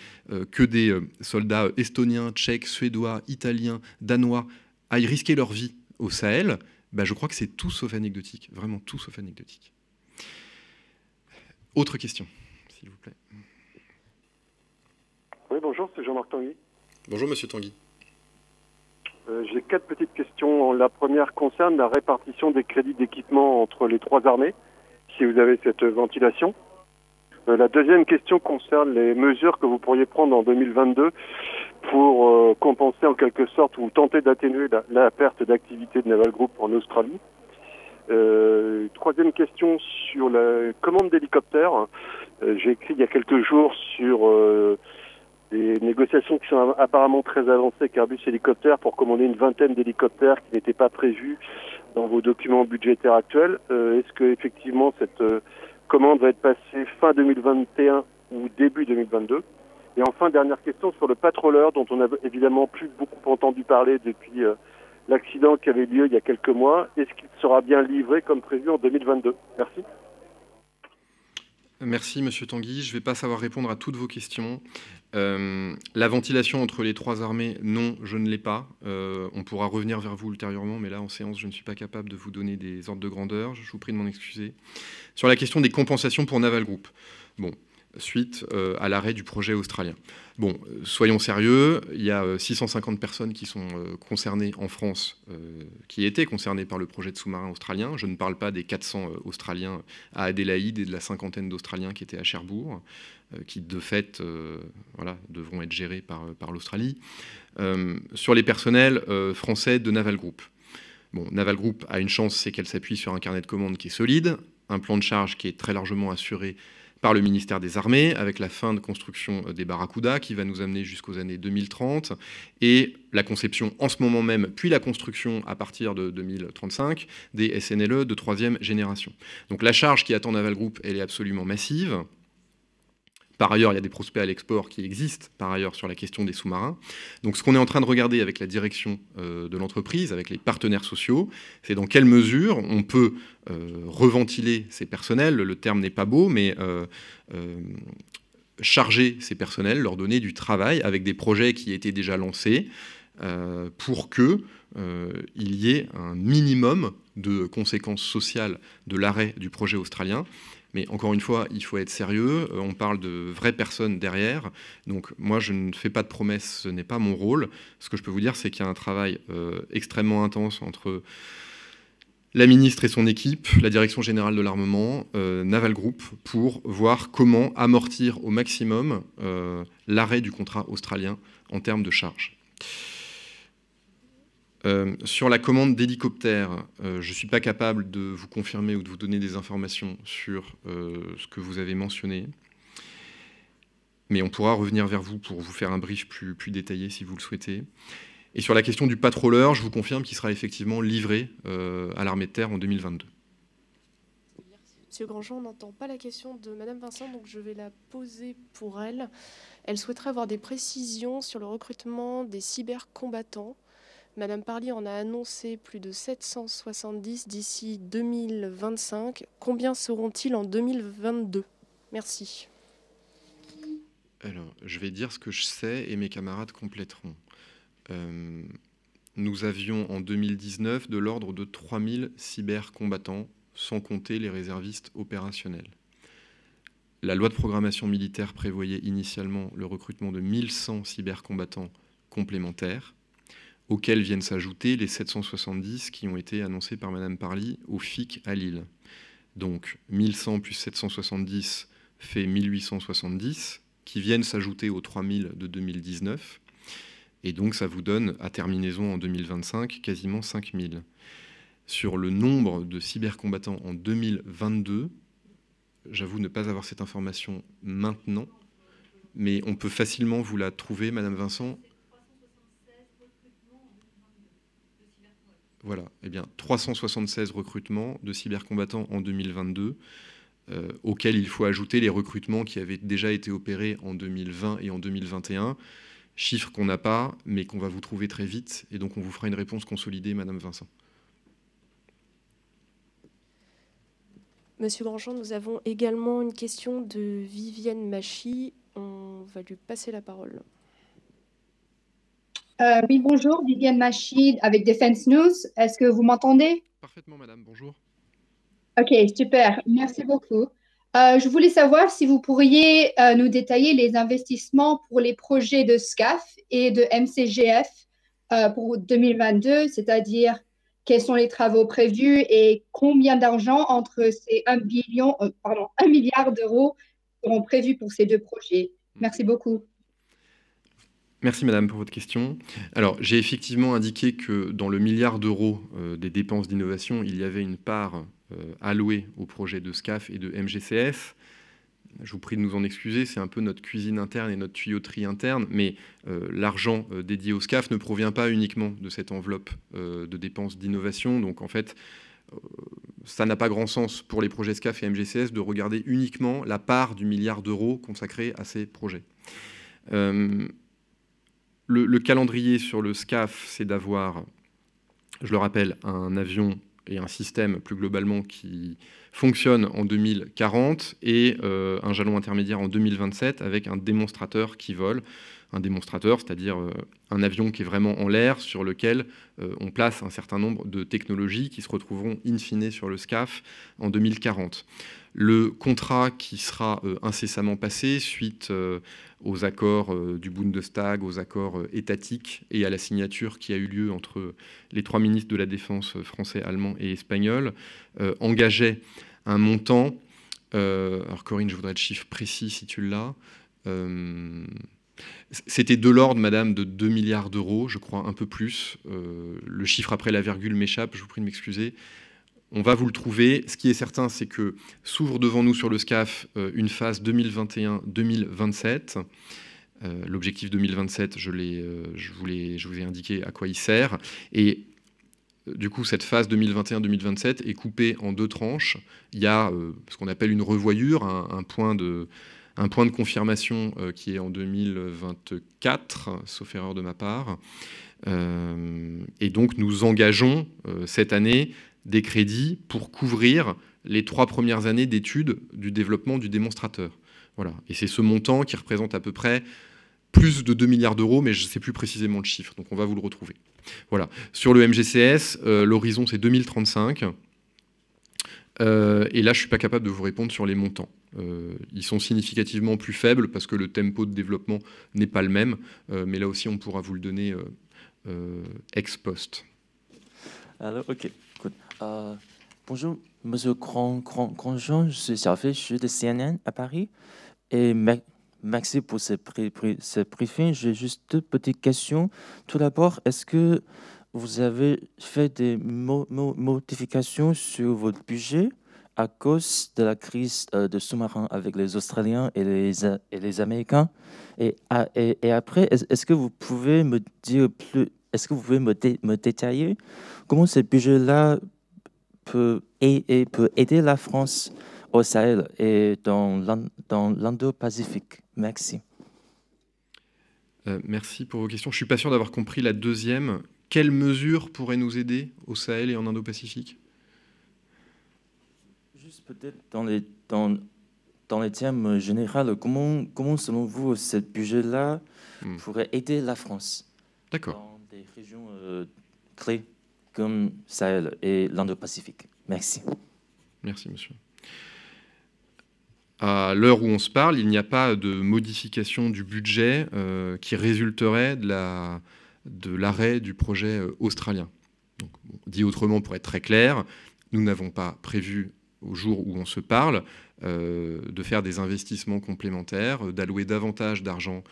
que des soldats estoniens, tchèques, suédois, italiens, danois aillent risquer leur vie au Sahel, je crois que c'est tout sauf anecdotique, vraiment tout sauf anecdotique. Autre question, s'il vous plaît. Oui, bonjour, c'est Jean-Marc Tanguy. Bonjour, monsieur Tanguy. J'ai 4 petites questions. La première concerne la répartition des crédits d'équipement entre les 3 armées, si vous avez cette ventilation. La deuxième question concerne les mesures que vous pourriez prendre en 2022 pour compenser en quelque sorte ou tenter d'atténuer la perte d'activité de Naval Group en Australie. Troisième question sur la commande d'hélicoptères. J'ai écrit il y a quelques jours sur des négociations qui sont apparemment très avancées avec Airbus Hélicoptères pour commander une vingtaine d'hélicoptères qui n'étaient pas prévus dans vos documents budgétaires actuels. Est-ce que effectivement cette commande va être passée fin 2021 ou début 2022? Et enfin, dernière question sur le Patroller, dont on n'a évidemment plus beaucoup entendu parler depuis l'accident qui avait lieu il y a quelques mois. Est-ce qu'il sera bien livré comme prévu en 2022? Merci. Merci, Monsieur Tanguy. Je ne vais pas savoir répondre à toutes vos questions. La ventilation entre les trois armées, non, je ne l'ai pas. On pourra revenir vers vous ultérieurement, mais là, en séance, je ne suis pas capable de vous donner des ordres de grandeur. Je vous prie de m'en excuser. Sur la question des compensations pour Naval Group, bon, suite à l'arrêt du projet australien. Bon, soyons sérieux, il y a 650 personnes qui sont concernées en France, qui étaient concernées par le projet de sous-marin australien. Je ne parle pas des 400 Australiens à Adélaïde et de la cinquantaine d'Australiens qui étaient à Cherbourg, qui de fait voilà, devront être gérés par l'Australie. Sur les personnels français de Naval Group. Bon, Naval Group a une chance, c'est qu'elle s'appuie sur un carnet de commandes qui est solide, un plan de charge qui est très largement assuré par le ministère des Armées, avec la fin de construction des Barracuda, qui va nous amener jusqu'aux années 2030, et la conception en ce moment même, puis la construction à partir de 2035, des SNLE de 3e génération. Donc la charge qui attend Naval Group, elle est absolument massive. Par ailleurs, il y a des prospects à l'export qui existent, par ailleurs, sur la question des sous-marins. Donc ce qu'on est en train de regarder avec la direction de l'entreprise, avec les partenaires sociaux, c'est dans quelle mesure on peut reventiler ces personnels, le terme n'est pas beau, mais charger ces personnels, leur donner du travail avec des projets qui étaient déjà lancés pour qu'il y ait un minimum de conséquences sociales de l'arrêt du projet australien. Mais encore une fois, il faut être sérieux, on parle de vraies personnes derrière, donc moi je ne fais pas de promesses, ce n'est pas mon rôle. Ce que je peux vous dire, c'est qu'il y a un travail extrêmement intense entre la ministre et son équipe, la Direction générale de l'armement, Naval Group, pour voir comment amortir au maximum l'arrêt du contrat australien en termes de charges. Sur la commande d'hélicoptères, je ne suis pas capable de vous confirmer ou de vous donner des informations sur ce que vous avez mentionné. Mais on pourra revenir vers vous pour vous faire un brief plus détaillé si vous le souhaitez. Et sur la question du patroleur, je vous confirme qu'il sera effectivement livré à l'armée de terre en 2022. Monsieur Grandjean, on n'entend pas la question de Madame Vincent, donc je vais la poser pour elle. Elle souhaiterait avoir des précisions sur le recrutement des cybercombattants. Madame Parly en a annoncé plus de 770 d'ici 2025. Combien seront-ils en 2022? Merci. Alors, je vais dire ce que je sais et mes camarades compléteront. Nous avions en 2019 de l'ordre de 3000 cybercombattants, sans compter les réservistes opérationnels. La loi de programmation militaire prévoyait initialement le recrutement de 1100 cybercombattants complémentaires, auxquels viennent s'ajouter les 770 qui ont été annoncés par Madame Parly au FIC à Lille. Donc 1100 plus 770 fait 1870, qui viennent s'ajouter aux 3000 de 2019. Et donc ça vous donne, à terminaison en 2025, quasiment 5000. Sur le nombre de cybercombattants en 2022, j'avoue ne pas avoir cette information maintenant, mais on peut facilement vous la trouver, Madame Vincent. Voilà, eh bien 376 recrutements de cybercombattants en 2022, auxquels il faut ajouter les recrutements qui avaient déjà été opérés en 2020 et en 2021, chiffres qu'on n'a pas, mais qu'on va vous trouver très vite, et donc on vous fera une réponse consolidée, Madame Vincent. Monsieur Grandjean, nous avons également une question de Vivienne Machy. On va lui passer la parole. Oui, bonjour, Vivienne Machy avec Defense News. Est-ce que vous m'entendez? Parfaitement, madame, bonjour. Ok, super, merci beaucoup. Je voulais savoir si vous pourriez nous détailler les investissements pour les projets de SCAF et de MCGF pour 2022, c'est-à-dire quels sont les travaux prévus et combien d'argent entre ces 1 milliard d'euros seront prévus pour ces deux projets. Merci beaucoup. Merci madame pour votre question. Alors j'ai effectivement indiqué que dans le milliard d'euros des dépenses d'innovation, il y avait une part allouée au projet de SCAF et de MGCF. Je vous prie de nous en excuser, c'est un peu notre cuisine interne et notre tuyauterie interne, mais l'argent dédié au SCAF ne provient pas uniquement de cette enveloppe de dépenses d'innovation. Donc en fait, ça n'a pas grand sens pour les projets SCAF et MGCS de regarder uniquement la part du milliard d'euros consacré à ces projets. Le calendrier sur le SCAF, c'est d'avoir, je le rappelle, un avion et un système plus globalement qui fonctionne en 2040 et un jalon intermédiaire en 2027 avec un démonstrateur qui vole. Un démonstrateur, c'est-à-dire un avion qui est vraiment en l'air sur lequel on place un certain nombre de technologies qui se retrouveront in fine sur le SCAF en 2040. Le contrat qui sera incessamment passé suite aux accords du Bundestag, aux accords étatiques et à la signature qui a eu lieu entre les 3 ministres de la Défense français, allemand et espagnol, engageait un montant. Alors Corinne, je voudrais le chiffre précis si tu l'as. C'était de l'ordre, madame, de 2 milliards d'euros, je crois, un peu plus. Le chiffre après la virgule m'échappe, je vous prie de m'excuser. On va vous le trouver. Ce qui est certain, c'est que s'ouvre devant nous sur le SCAF une phase 2021-2027. L'objectif 2027, je vous ai indiqué à quoi il sert. Et du coup, cette phase 2021-2027 est coupée en 2 tranches. Il y a ce qu'on appelle une revoyure, un point de confirmation qui est en 2024, sauf erreur de ma part. Et donc, nous engageons cette année des crédits pour couvrir les 3 premières années d'études du développement du démonstrateur. Voilà. Et c'est ce montant qui représente à peu près plus de 2 milliards d'euros, mais je ne sais plus précisément le chiffre, donc on va vous le retrouver. Voilà. Sur le MGCS, l'horizon, c'est 2035. Et là, je ne suis pas capable de vous répondre sur les montants. Ils sont significativement plus faibles parce que le tempo de développement n'est pas le même. Mais là aussi, on pourra vous le donner ex post. Alors, ok, good. Bonjour, Monsieur Grandjean, je suis Xiaofei, je suis de CNN à Paris. Et merci pour ce briefing. J'ai juste 2 petites questions. Tout d'abord, est-ce que vous avez fait des modifications sur votre budget à cause de la crise de sous-marins avec les Australiens et les Américains? Et après, est-ce que vous pouvez me dire plus, est-ce que vous pouvez me détailler comment ce budget-là peut aider la France au Sahel et dans l'Indo-Pacifique? Merci. Merci pour vos questions. Je ne suis pas sûr d'avoir compris la deuxième. Quelles mesures pourraient nous aider au Sahel et en Indo-Pacifique? Juste peut-être dans les termes généraux, comment selon vous, ce budget-là pourrait aider la France dans des régions clés comme Sahel et l'Indo-Pacifique? Merci. Merci, monsieur. À l'heure où on se parle, il n'y a pas de modification du budget qui résulterait de l'arrêt du projet australien. Donc, dit autrement, pour être très clair, nous n'avons pas prévu, au jour où on se parle, de faire des investissements complémentaires, d'allouer davantage d'argent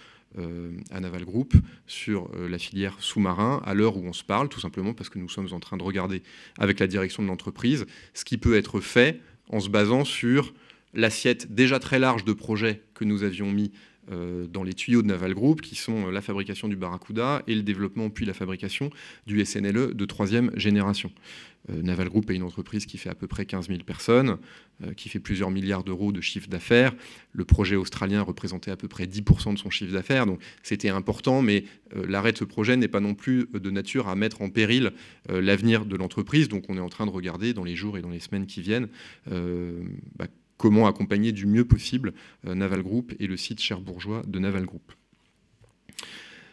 à Naval Group sur la filière sous-marin à l'heure où on se parle, tout simplement parce que nous sommes en train de regarder avec la direction de l'entreprise ce qui peut être fait en se basant sur l'assiette déjà très large de projets que nous avions mis dans les tuyaux de Naval Group, qui sont la fabrication du Barracuda et le développement puis la fabrication du SNLE de 3e génération. Naval Group est une entreprise qui fait à peu près 15 000 personnes, qui fait plusieurs milliards d'euros de chiffre d'affaires. Le projet australien représentait à peu près 10% de son chiffre d'affaires, donc c'était important, mais l'arrêt de ce projet n'est pas non plus de nature à mettre en péril l'avenir de l'entreprise. Donc on est en train de regarder dans les jours et dans les semaines qui viennent comment accompagner du mieux possible Naval Group et le site cherbourgeois de Naval Group.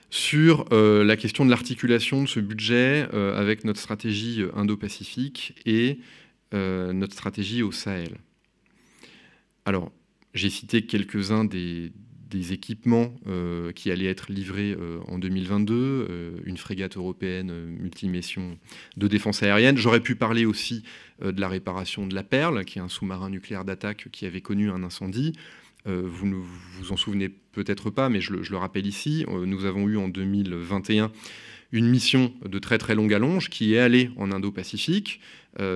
Sur la question de l'articulation de ce budget avec notre stratégie Indo-Pacifique et notre stratégie au Sahel. Alors, j'ai cité quelques-uns des équipements qui allaient être livrés en 2022, une frégate européenne multimission de défense aérienne. J'aurais pu parler aussi de la réparation de la Perle, qui est un sous-marin nucléaire d'attaque qui avait connu un incendie. Vous ne vous en souvenez peut-être pas, mais je le rappelle ici. Nous avons eu en 2021 une mission de très très longue allonge qui est allée en Indo-Pacifique.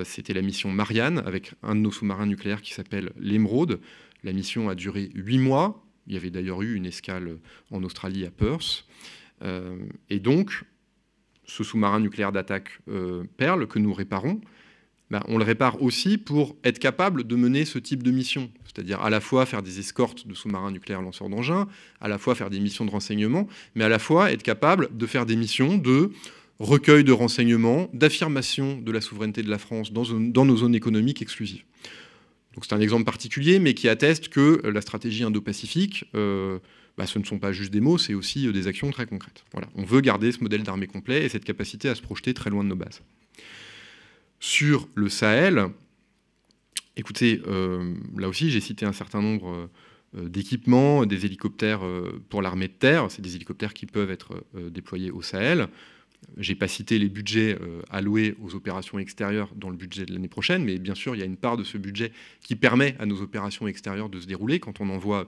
C'était la mission Marianne, avec un de nos sous-marins nucléaires qui s'appelle l'Emeraude. La mission a duré 8 mois. Il y avait d'ailleurs eu une escale en Australie à Perth. Et donc, ce sous-marin nucléaire d'attaque Perle que nous réparons, on le répare aussi pour être capable de mener ce type de mission. C'est-à-dire à la fois faire des escortes de sous-marins nucléaires lanceurs d'engins, à la fois faire des missions de renseignement, mais à la fois être capable de faire des missions de recueil de renseignements, d'affirmation de la souveraineté de la France dans nos zones économiques exclusives. Donc c'est un exemple particulier, mais qui atteste que la stratégie Indo-Pacifique, ce ne sont pas juste des mots, c'est aussi des actions très concrètes. Voilà. On veut garder ce modèle d'armée complet et cette capacité à se projeter très loin de nos bases. Sur le Sahel, écoutez, là aussi j'ai cité un certain nombre d'équipements, des hélicoptères pour l'armée de terre. C'est des hélicoptères qui peuvent être déployés au Sahel. Je n'ai pas cité les budgets alloués aux opérations extérieures dans le budget de l'année prochaine, mais bien sûr, il y a une part de ce budget qui permet à nos opérations extérieures de se dérouler. Quand on envoie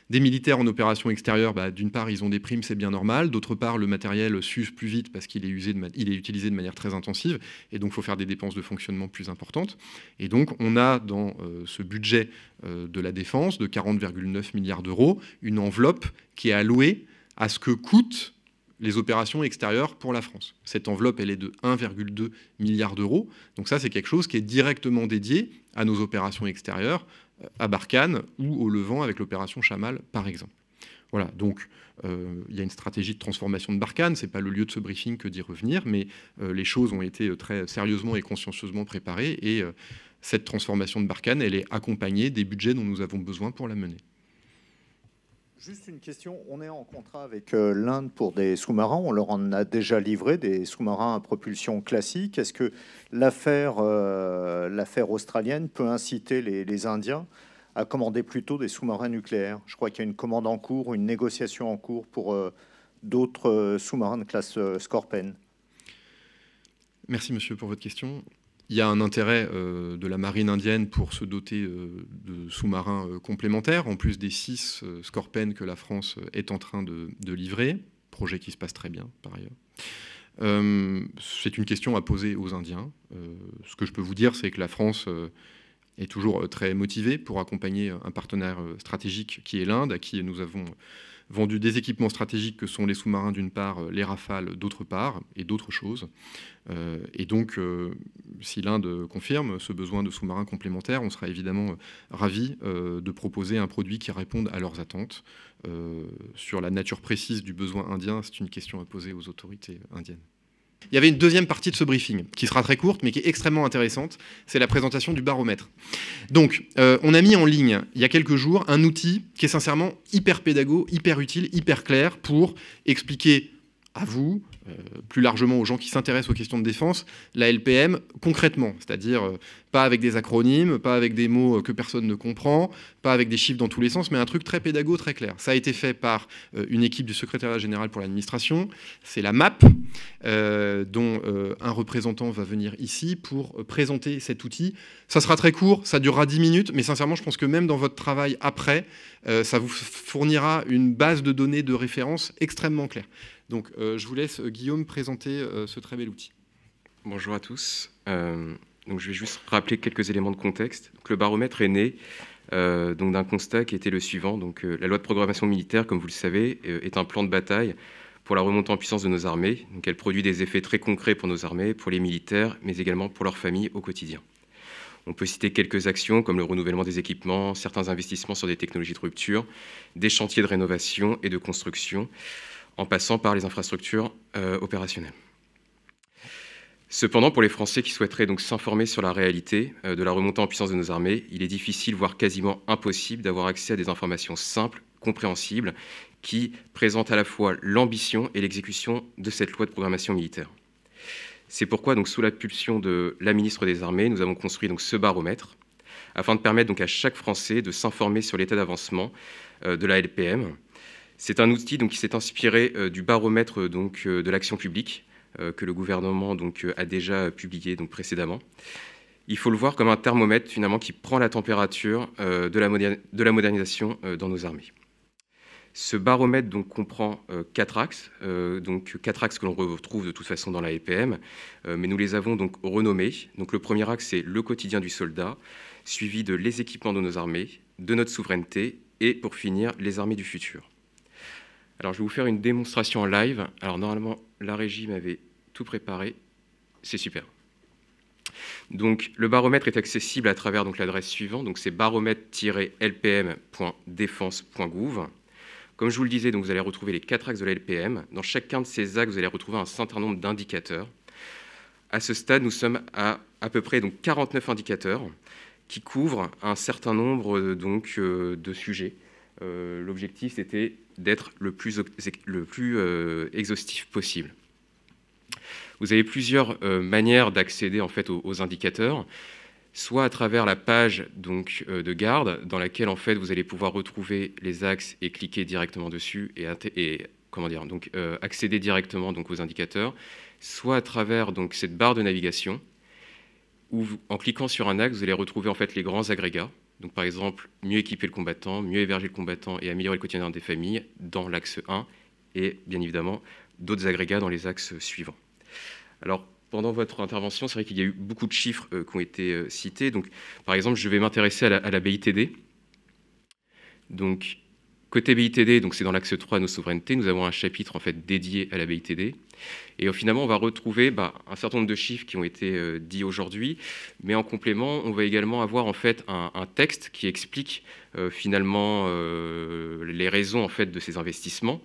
des militaires en opération extérieure, d'une part, ils ont des primes, c'est bien normal. D'autre part, le matériel s'use plus vite parce qu'il est utilisé de manière très intensive. Et donc, il faut faire des dépenses de fonctionnement plus importantes. Et donc, on a dans ce budget de la défense de 40,9 milliards d'euros une enveloppe qui est allouée à ce que coûtent les opérations extérieures pour la France. Cette enveloppe, elle est de 1,2 milliard d'euros. Donc ça, c'est quelque chose qui est directement dédié à nos opérations extérieures, à Barkhane ou au Levant avec l'opération Chamal, par exemple. Voilà, donc il y a une stratégie de transformation de Barkhane. Ce n'est pas le lieu de ce briefing que d'y revenir, mais les choses ont été très sérieusement et consciencieusement préparées. Et cette transformation de Barkhane, elle est accompagnée des budgets dont nous avons besoin pour la mener. Juste une question, on est en contrat avec l'Inde pour des sous-marins, on leur en a déjà livré des sous-marins à propulsion classique. Est-ce que l'affaire australienne peut inciter les Indiens à commander plutôt des sous-marins nucléaires? Je crois qu'il y a une commande en cours, une négociation en cours pour d'autres sous-marins de classe Scorpène. Merci monsieur pour votre question. Il y a un intérêt de la marine indienne pour se doter de sous-marins complémentaires, en plus des 6 Scorpènes que la France est en train de livrer, projet qui se passe très bien par ailleurs. C'est une question à poser aux Indiens. Ce que je peux vous dire, c'est que la France est toujours très motivée pour accompagner un partenaire stratégique qui est l'Inde, à qui nous avons vendu des équipements stratégiques que sont les sous-marins d'une part, les Rafales d'autre part, et d'autres choses. Et donc, si l'Inde confirme ce besoin de sous-marins complémentaires, on sera évidemment ravis de proposer un produit qui réponde à leurs attentes. Sur la nature précise du besoin indien, c'est une question à poser aux autorités indiennes. Il y avait une deuxième partie de ce briefing, qui sera très courte, mais qui est extrêmement intéressante, c'est la présentation du baromètre. Donc, on a mis en ligne, il y a quelques jours, un outil qui est sincèrement hyper pédago, hyper utile, hyper clair, pour expliquer à vous, plus largement aux gens qui s'intéressent aux questions de défense, la LPM concrètement, c'est-à-dire pas avec des acronymes, pas avec des mots que personne ne comprend, pas avec des chiffres dans tous les sens, mais un truc très pédago, très clair. Ça a été fait par une équipe du secrétariat général pour l'administration, c'est la MAP, dont un représentant va venir ici pour présenter cet outil. Ça sera très court, ça durera 10 minutes, mais sincèrement, je pense que même dans votre travail après, ça vous fournira une base de données de référence extrêmement claire. Donc, je vous laisse, Guillaume, présenter ce très bel outil. Bonjour à tous. Donc, je vais juste rappeler quelques éléments de contexte. Donc, le baromètre est né d'un constat qui était le suivant. Donc, la loi de programmation militaire, comme vous le savez, est un plan de bataille pour la remontée en puissance de nos armées. Donc, elle produit des effets très concrets pour nos armées, pour les militaires, mais également pour leurs familles au quotidien. On peut citer quelques actions comme le renouvellement des équipements, certains investissements sur des technologies de rupture, des chantiers de rénovation et de construction, en passant par les infrastructures opérationnelles. Cependant, pour les Français qui souhaiteraient donc s'informer sur la réalité de la remontée en puissance de nos armées, il est difficile, voire quasiment impossible, d'avoir accès à des informations simples, compréhensibles, qui présentent à la fois l'ambition et l'exécution de cette loi de programmation militaire. C'est pourquoi, donc, sous l'impulsion de la ministre des Armées, nous avons construit donc, ce baromètre, afin de permettre donc, à chaque Français de s'informer sur l'état d'avancement de la LPM. C'est un outil donc, qui s'est inspiré du baromètre donc, de l'action publique que le gouvernement donc, a déjà publié donc, précédemment. Il faut le voir comme un thermomètre finalement, qui prend la température de la modernisation dans nos armées. Ce baromètre donc, comprend 4 axes, que l'on retrouve de toute façon dans la LPM, mais nous les avons donc renommés. Donc, le premier axe, c'est le quotidien du soldat, suivi de les équipements de nos armées, de notre souveraineté et, pour finir, les armées du futur. Alors, je vais vous faire une démonstration en live. Alors, normalement, la régie m'avait tout préparé. C'est super. Donc, le baromètre est accessible à travers l'adresse suivante. Donc, c'est baromètre-lpm.défense.gouv. Comme je vous le disais, donc, vous allez retrouver les 4 axes de la LPM. Dans chacun de ces axes, vous allez retrouver un certain nombre d'indicateurs. À ce stade, nous sommes à peu près donc, 49 indicateurs qui couvrent un certain nombre de sujets. L'objectif, c'était d'être le plus exhaustif possible. Vous avez plusieurs manières d'accéder en fait, aux indicateurs, soit à travers la page donc, de garde, dans laquelle en fait, vous allez pouvoir retrouver les axes et cliquer directement dessus et accéder directement donc, aux indicateurs, soit à travers donc, cette barre de navigation, où en cliquant sur un axe, vous allez retrouver en fait, les grands agrégats. Donc, par exemple, mieux équiper le combattant, mieux héberger le combattant et améliorer le quotidien des familles dans l'axe 1 et bien évidemment d'autres agrégats dans les axes suivants. Alors, pendant votre intervention, c'est vrai qu'il y a eu beaucoup de chiffres qui ont été cités. Donc, par exemple, je vais m'intéresser à la BITD. Donc, côté BITD, c'est dans l'axe 3, nos souverainetés, nous avons un chapitre en fait, dédié à la BITD. Et finalement, on va retrouver un certain nombre de chiffres qui ont été dits aujourd'hui, mais en complément, on va également avoir en fait, un texte qui explique finalement les raisons en fait, de ces investissements.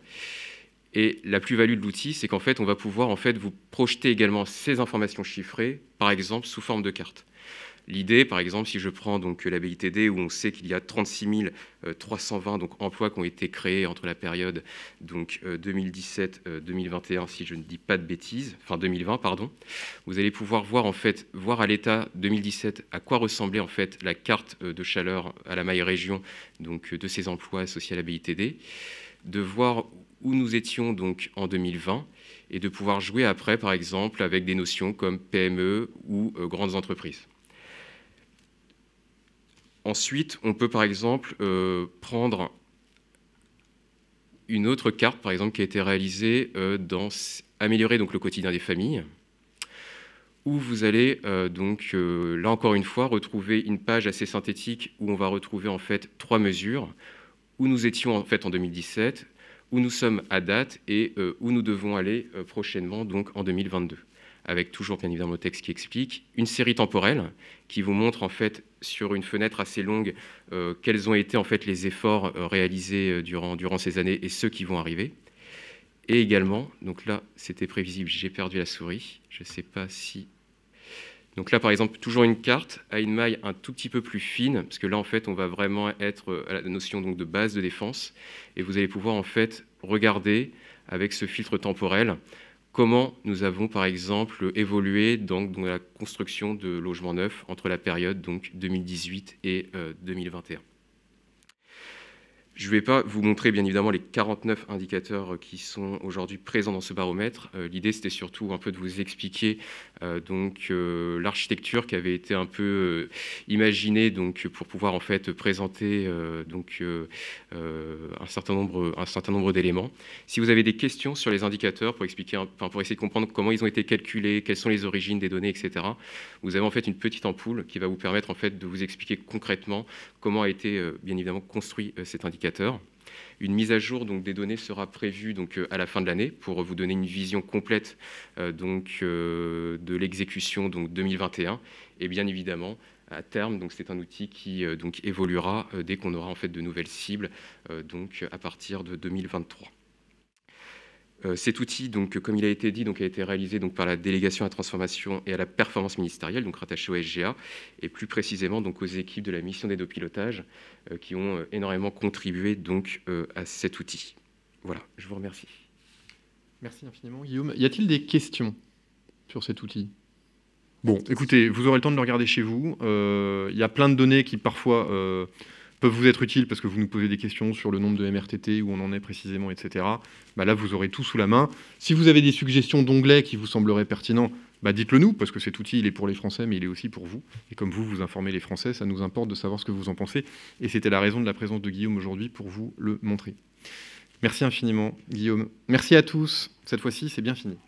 Et la plus-value de l'outil, c'est qu'en fait, on va pouvoir en fait, vous projeter également ces informations chiffrées, par exemple, sous forme de carte. L'idée, par exemple, si je prends donc la BITD, où on sait qu'il y a 36 320 donc, emplois qui ont été créés entre la période 2017-2021, si je ne dis pas de bêtises, enfin 2020, pardon, vous allez pouvoir voir, en fait, voir à l'état 2017 à quoi ressemblait en fait, la carte de chaleur à la maille région donc, de ces emplois associés à la BITD, de voir où nous étions donc, en 2020 et de pouvoir jouer après, par exemple, avec des notions comme PME ou grandes entreprises. Ensuite, on peut par exemple prendre une autre carte, par exemple, qui a été réalisée dans Améliorer donc, le quotidien des familles, où vous allez là encore une fois retrouver une page assez synthétique où on va retrouver en fait 3 mesures, où nous étions en fait en 2017, où nous sommes à date et où nous devons aller prochainement, donc en 2022. Avec toujours bien évidemment le texte qui explique, une série temporelle qui vous montre en fait sur une fenêtre assez longue quels ont été en fait les efforts réalisés durant ces années et ceux qui vont arriver. Et également, donc là c'était prévisible, j'ai perdu la souris, je ne sais pas si... Donc là par exemple toujours une carte à une maille un tout petit peu plus fine, parce que là en fait on va vraiment être à la notion donc, de base de défense, et vous allez pouvoir en fait regarder avec ce filtre temporel comment nous avons, par exemple, évolué dans la construction de logements neufs entre la période donc, 2018 et 2021. Je ne vais pas vous montrer, bien évidemment, les 49 indicateurs qui sont aujourd'hui présents dans ce baromètre. L'idée, c'était surtout un peu de vous expliquer l'architecture qui avait été un peu imaginée donc, pour pouvoir en fait, présenter un certain nombre d'éléments. Si vous avez des questions sur les indicateurs pour essayer de comprendre comment ils ont été calculés, quelles sont les origines des données, etc., vous avez en fait une petite ampoule qui va vous permettre en fait, de vous expliquer concrètement comment a été bien évidemment construit cet indicateur. Une mise à jour donc, des données sera prévue donc, à la fin de l'année pour vous donner une vision complète de l'exécution 2021. Et bien évidemment, à terme, c'est un outil qui donc, évoluera dès qu'on aura en fait, de nouvelles cibles donc, à partir de 2023. Cet outil, donc, comme il a été dit, donc, a été réalisé donc, par la délégation à la transformation et à la performance ministérielle, donc rattachée au SGA, et plus précisément donc, aux équipes de la mission d'aide au pilotage qui ont énormément contribué donc, à cet outil. Voilà, je vous remercie. Merci infiniment, Guillaume. Y a-t-il des questions sur cet outil ? Bon, écoutez, vous aurez le temps de le regarder chez vous. Il y a plein de données qui, parfois, peuvent vous être utiles parce que vous nous posez des questions sur le nombre de MRTT, où on en est précisément, etc. Là, vous aurez tout sous la main. Si vous avez des suggestions d'onglets qui vous sembleraient pertinents, dites-le nous, parce que cet outil, il est pour les Français, mais il est aussi pour vous. Et comme vous informez les Français, ça nous importe de savoir ce que vous en pensez. Et c'était la raison de la présence de Guillaume aujourd'hui, pour vous le montrer. Merci infiniment, Guillaume. Merci à tous. Cette fois-ci, c'est bien fini.